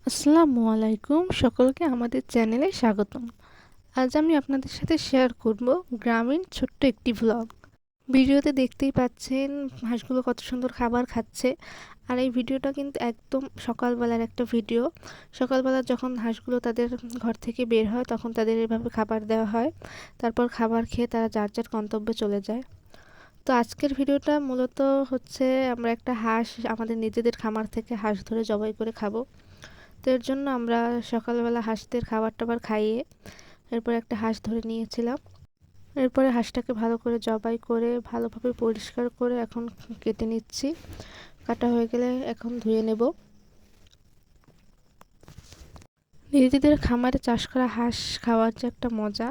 আসসালামু আলাইকুম, সকলকে আমাদের চ্যানেলে স্বাগতম। আজ আমি আপনাদের সাথে শেয়ার করব গ্রামীণ ছোট্ট একটি ভ্লগ। ভিডিওতে দেখতেই পাচ্ছেন হাঁসগুলো কত সুন্দর খাবার খাচ্ছে। আর এই ভিডিওটা কিন্তু একদম সকালবেলার একটা ভিডিও। সকালবেলা যখন হাঁসগুলো তাদের ঘর থেকে বের হয় তখন তাদের এভাবে খাবার দেওয়া হয়। তারপর খাবার খেয়ে তারা যার যার গন্তব্যে চলে যায়। তো আজকের ভিডিওটা মূলত হচ্ছে আমরা একটা হাঁস আমাদের নিজেদের খামার থেকে হাঁস ধরে জবাই করে খাবো। তো এর জন্য আমরা সকালবেলা হাঁসদের খাবার-টাবার খাইয়ে এরপর একটা হাঁস ধরে নিয়েছিলাম। এরপরে হাঁসটাকে ভালো করে জবাই করে ভালোভাবে পরিষ্কার করে এখন কেটে নিচ্ছি। কাটা হয়ে গেলে এখন ধুয়ে নেব। নিজেদের খামারে চাষ করা হাঁস খাওয়ার যে একটা মজা,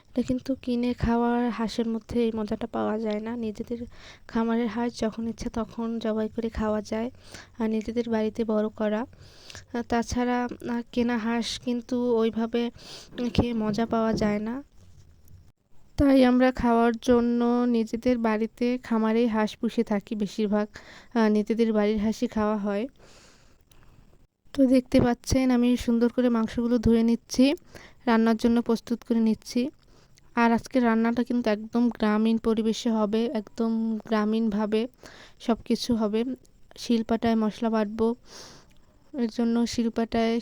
এটা কিন্তু কিনে খাওয়ার হাঁসের মধ্যে এই মজাটা পাওয়া যায় না। নিজেদের খামারের হাঁস যখন ইচ্ছা তখন জবাই করে খাওয়া যায় আর নিজেদের বাড়িতে বড় করা। তাছাড়া কেনা হাঁস কিন্তু ওইভাবে খেয়ে মজা পাওয়া যায় না। তাই আমরা খাওয়ার জন্য নিজেদের বাড়িতে খামারেই হাঁস পুষে থাকি বেশিরভাগ। নিজেদের বাড়ির হাঁসই খাওয়া হয়। তো দেখতে পাচ্ছেন আমি সুন্দর করে মাংসগুলো ধুয়ে নিচ্ছি, রান্নার জন্য প্রস্তুত করে নিচ্ছি। আর আজকের রান্নাটা কিন্তু একদম গ্রামীণ পরিবেশে হবে, একদম গ্রামীণভাবে সব কিছু হবে। শিলপাটায় মশলা বাটবো, এর জন্য শিলপাটায়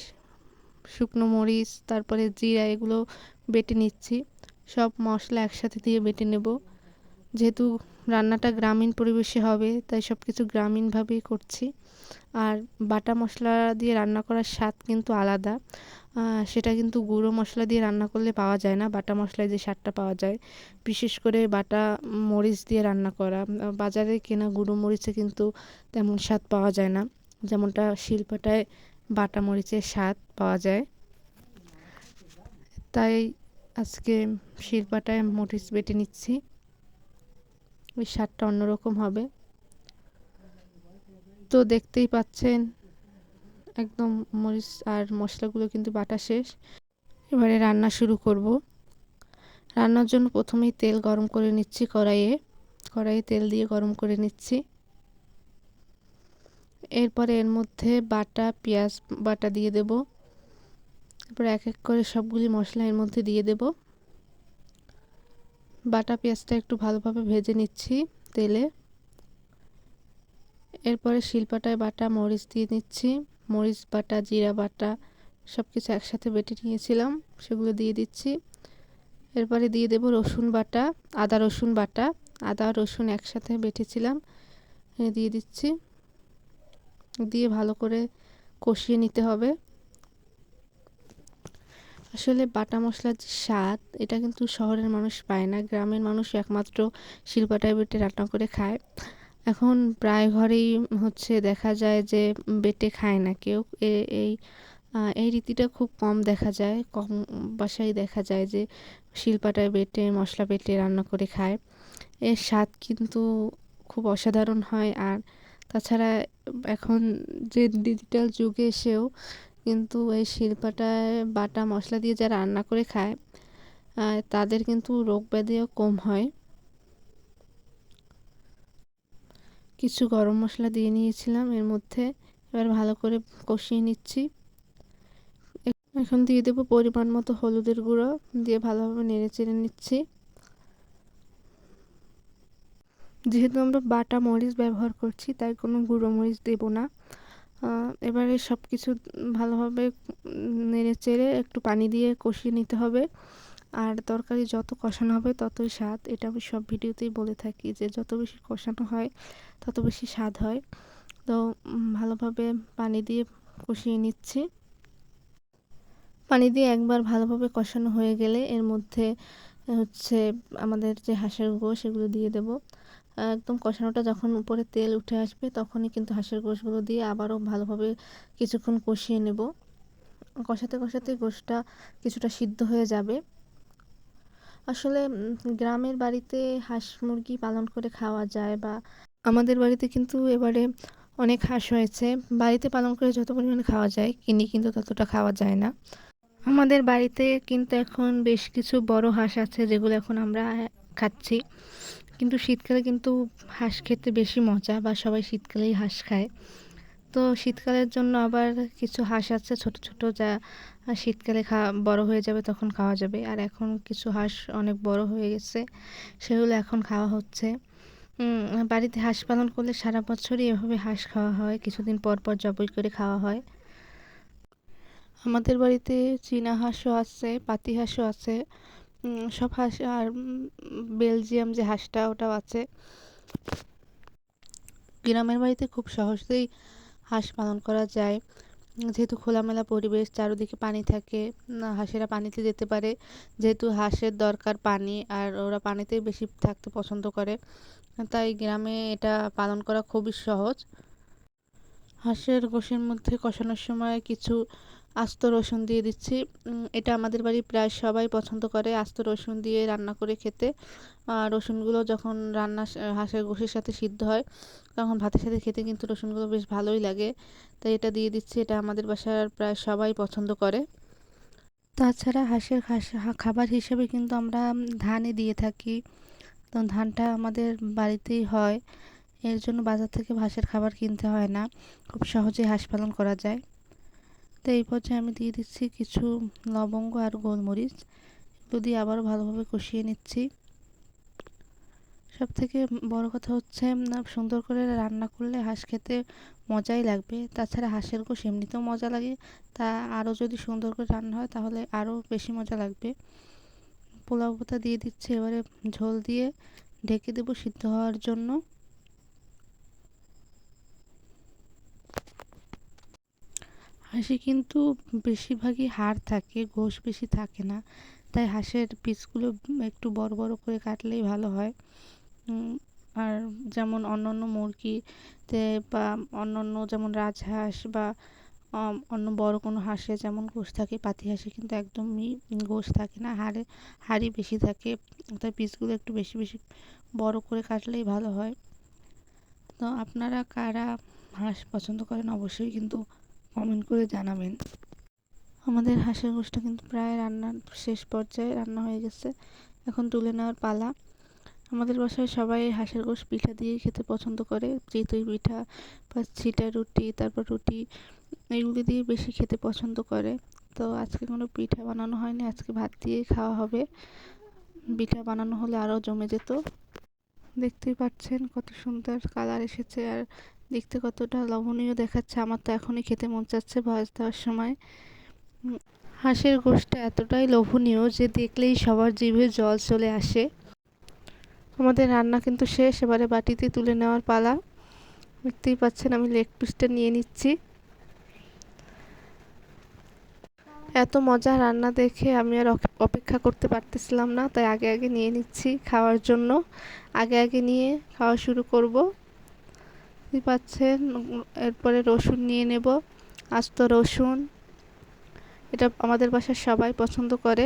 শুকনো মরিচ, তারপরে জিরা এগুলো বেটে নিচ্ছি। সব মশলা একসাথে দিয়ে বেটে নেব। যেহেতু রান্নাটা গ্রামীণ পরিবেশে হবে তাই সব কিছু গ্রামীণভাবেই করছি। আর বাটা মশলা দিয়ে রান্না করার স্বাদ কিন্তু আলাদা। সেটা কিন্তু গুঁড়ো মশলা দিয়ে রান্না করলে পাওয়া যায় না, বাটা মশলায় যে স্বাদটা পাওয়া যায়। বিশেষ করে বাটা মরিচ দিয়ে রান্না করা। বাজারে কেনা গুঁড়ো মরিচে কিন্তু তেমন স্বাদ পাওয়া যায় না, যেমনটা শিলপাটায় বাটা মরিচের স্বাদ পাওয়া যায়। তাই আজকে শিলপাটায় মরিচ বেটে নিচ্ছি, ওই স্বাদটা অন্যরকম হবে। তো দেখতেই পাচ্ছেন একদম মরিচ আর মশলাগুলো কিন্তু বাটা শেষ। এবারে রান্না শুরু করব। রান্নার জন্য প্রথমেই তেল গরম করে নিচ্ছি কড়াইয়ে তেল দিয়ে গরম করে নিচ্ছি। এরপরে এর মধ্যে বাটা পেঁয়াজ বাটা দিয়ে দেব। এরপর এক এক করে সবগুলি মশলা এর মধ্যে দিয়ে দেব। বাটা পেঁয়াজটা একটু ভালোভাবে ভেজে নিচ্ছি তেলে। এরপরে শিলপাটায় বাটা মরিচ দিয়ে নিচ্ছি। মরিচ বাটা, জিরা বাটা সব কিছু একসাথে বেটে নিয়েছিলাম, সেগুলো দিয়ে দিচ্ছি। এরপরে দিয়ে দেব রসুন বাটা, আদা রসুন বাটা। আদা রসুন একসাথে বেটেছিলাম, দিয়ে দিচ্ছি। দিয়ে ভালো করে কষিয়ে নিতে হবে। আসলে বাটা মশলার যে স্বাদ, এটা কিন্তু শহরের মানুষ পায় না, গ্রামের মানুষ একমাত্র শিলপাটায় বেটে রান্না করে খায়। এখন প্রায় ঘরেই হচ্ছে দেখা যায় যে বেটে খায় না কেউ। এই এই রীতিটা খুব কম দেখা যায়, কম বাসায় দেখা যায় যে শিলপাটায় বেটে মশলা বেটে রান্না করে খায়। এর স্বাদ কিন্তু খুব অসাধারণ হয়। আর তাছাড়া এখন যে ডিজিটাল যুগে এসেও কিন্তু এই শিলপাটায় বাটা মশলা দিয়ে যারা রান্না করে খায়, তাদের কিন্তু রোগ ব্যাধিও কম হয়। কিছু গরম মশলা দিয়ে নিয়েছিলাম এর মধ্যে, এবার ভালো করে কষিয়ে নিচ্ছি। এখন দিয়ে দেবো পরিমাণ মতো হলুদের গুঁড়ো, দিয়ে ভালোভাবে নেড়ে চেড়ে নিচ্ছি। যেহেতু আমরা বাটা মরিচ ব্যবহার করছি তাই কোনো গুঁড়ো মরিচ দেব না। এবারে সব কিছু ভালোভাবে নেড়ে চেড়ে একটু পানি দিয়ে কষিয়ে নিতে হবে। আর তরকারি যত কষানো হবে ততই স্বাদ, এটা আমি সব ভিডিওতেই বলে থাকি যে যত বেশি কষানো হয় তত বেশি স্বাদ হয়। তো ভালোভাবে পানি দিয়ে কষিয়ে নিচ্ছি। পানি দিয়ে একবার ভালোভাবে কষানো হয়ে গেলে এর মধ্যে হচ্ছে আমাদের যে হাঁসের গোশ সেগুলো দিয়ে দেব। একদম কষানোটা যখন উপরে তেল উঠে আসবে তখনই কিন্তু হাঁসের গোশগুলো দিয়ে আবারও ভালোভাবে কিছুক্ষণ কষিয়ে নেব। কষাতে কষাতে গোশটা কিছুটা সিদ্ধ হয়ে যাবে। আসলে গ্রামের বাড়িতে হাঁস মুরগি পালন করে খাওয়া যায়, বা আমাদের বাড়িতে কিন্তু এবারে অনেক হাঁস হয়েছে। বাড়িতে পালন করে যত পরিমাণে খাওয়া যায় কিনে কিন্তু ততটা খাওয়া যায় না। আমাদের বাড়িতে কিন্তু এখন বেশ কিছু বড় হাঁস আছে যেগুলো এখন আমরা খাচ্ছি। কিন্তু শীতকালে কিন্তু হাঁস খেতে বেশি মজা, বা সবাই শীতকালেই হাঁস খায়। তো শীতকালের জন্য আবার কিছু হাঁস আছে ছোট ছোট, যা শীতকালে বড় হয়ে যাবে তখন খাওয়া যাবে। আর এখন কিছু হাঁস অনেক বড় হয়ে গেছে, সেগুলো এখন খাওয়া হচ্ছে। বাড়িতে হাঁস পালন করলে সারা বছরই এভাবে হাঁস খাওয়া হয়, কিছুদিন পর পর জবাই করে খাওয়া হয়। আমাদের বাড়িতে চীনা হাঁসও আছে, পাতি হাঁসও আছে, সব হাঁস। আর বেলজিয়াম যে হাঁসটা, ওটাও আছে। গ্রামের বাড়িতে খুব সহজেই হাঁস পালন করা যায়, যেহেতু খোলামেলা পরিবেশ, চারিদিকে পানি থাকে, হাঁসেরা পানিতে যেতে পারে। যেহেতু হাঁসের দরকার পানি, আর ওরা পানিতেই বেশি থাকতে পছন্দ করে, তাই গ্রামে এটা পালন করা খুবই সহজ। হাঁসের গোশের মধ্যে কষানোর সময় কিছু আস্ত রসুন দিয়ে দিচ্ছি। এটা আমাদের বাড়ি প্রায় সবাই পছন্দ করে আস্ত রসুন দিয়ে রান্না করে খেতে। রসুনগুলো যখন হাঁসের গোশের সাথে সিদ্ধ হয়, তখন ভাতের সাথে খেতে কিন্তু রসুনগুলো বেশ ভালোই লাগে, তাই এটা দিয়ে দিচ্ছি। এটা আমাদের বাসার প্রায় সবাই পছন্দ করে। তাছাড়া হাঁসের খাবার হিসেবে কিন্তু আমরা ধানই দিয়ে থাকি। তো ধানটা আমাদের বাড়িতেই হয়, এর জন্য বাজার থেকে হাঁসের খাবার কিনতে হয় না, খুব সহজেই হাঁস পালন করা যায়। তো এই পর্যায়ে আমি দিয়ে দিচ্ছি কিছু লবঙ্গ আর গোলমরিচ, এগুলো দিয়ে আবারও ভালোভাবে কষিয়ে নিচ্ছি। সব থেকে বড় কথা হচ্ছে, সুন্দর করে রান্না করলে হাঁস খেতে মজাই লাগবে। তাছাড়া হাঁসের গোশ এমনিতেও মজা লাগে, তা আরও যদি সুন্দর করে রান্না হয় তাহলে আরও বেশি মজা লাগবে। পোলাও পাতা দিয়ে দিচ্ছি, এবারে ঝোল দিয়ে ঢেকে দেবো সিদ্ধ হওয়ার জন্য। হাঁসে কিন্তু বেশিরভাগই হাড় থাকে, গোশ বেশি থাকে না, তাই হাঁসের পিসগুলো একটু বড় বড় করে কাটলেই ভালো হয়। আর যেমন অন্যান্য মুরগিতে বা অন্যান্য যেমন রাজহাঁস বা অন্য বড় কোনো হাঁসে যেমন গোশ থাকে, পাতি হাঁসে কিন্তু একদমই গোশ থাকে না, হাড়ই বেশি থাকে, তাই পিসগুলো একটু বেশি বেশি বড় করে কাটলেই ভালো হয়। তো আপনারা কারা হাঁস পছন্দ করেন অবশ্যই কিন্তু কমেন্ট করে জানাবেন। আমাদের হাঁসের গোশটা কিন্তু প্রায় রান্নার শেষ পর্যায়ে রান্না হয়ে গেছে, এখন তুলে নেওয়ার পালা। আমাদের বাসায় সবাই হাঁসের গোশ পিঠা দিয়ে খেতে পছন্দ করে, চিতই পিঠা বা ছিটা রুটি, তারপর রুটি, এগুলি দিয়ে বেশি খেতে পছন্দ করে। তো আজকে কোনো পিঠা বানানো হয়নি, আজকে ভাত দিয়েই খাওয়া হবে। পিঠা বানানো হলে আরও জমে যেত। দেখতেই পাচ্ছেন কত সুন্দর কালার এসেছে, আর দেখতে কতটা লোভনীয় দেখাচ্ছে। আমার তো এখনই খেতে মন চাচ্ছে ভয়েস দেওয়ার সময়। হাঁসের গোশটা এতটাই লোভনীয় যে দেখলেই সবার জিভে জল চলে আসে। আমাদের রান্না কিন্তু শেষ, এবারে বাটিতে তুলে নেওয়ার পালা। দেখতেই পাচ্ছেন আমি লেগ পিসটা নিয়ে নিচ্ছি। এত মজা রান্না দেখে আমি আর অপেক্ষা করতে পারতেছিলাম না, তাই আগে আগে নিয়ে নিচ্ছি খাওয়ার জন্য। আগে আগে নিয়ে খাওয়া শুরু করব। দেখতে পাচ্ছেন, এরপরে রসুন নিয়ে নেব, আস্ত রসুন। এটা আমাদের বাসার সবাই পছন্দ করে।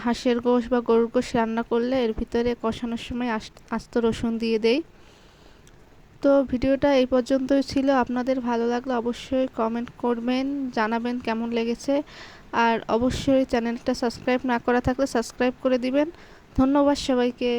হাঁসের গোশ বা গরুর গোশ রান্না করলে এর ভিতরে কষানোর সময় আস্ত রসুন দিয়ে দেই। তো ভিডিওটা এই পর্যন্তই ছিল। আপনাদের ভালো লাগলে অবশ্যই কমেন্ট করবেন, জানাবেন কেমন লেগেছে। আর অবশ্যই চ্যানেলটা সাবস্ক্রাইব না করা থাকলে সাবস্ক্রাইব করে দিবেন। ধন্যবাদ সবাইকে।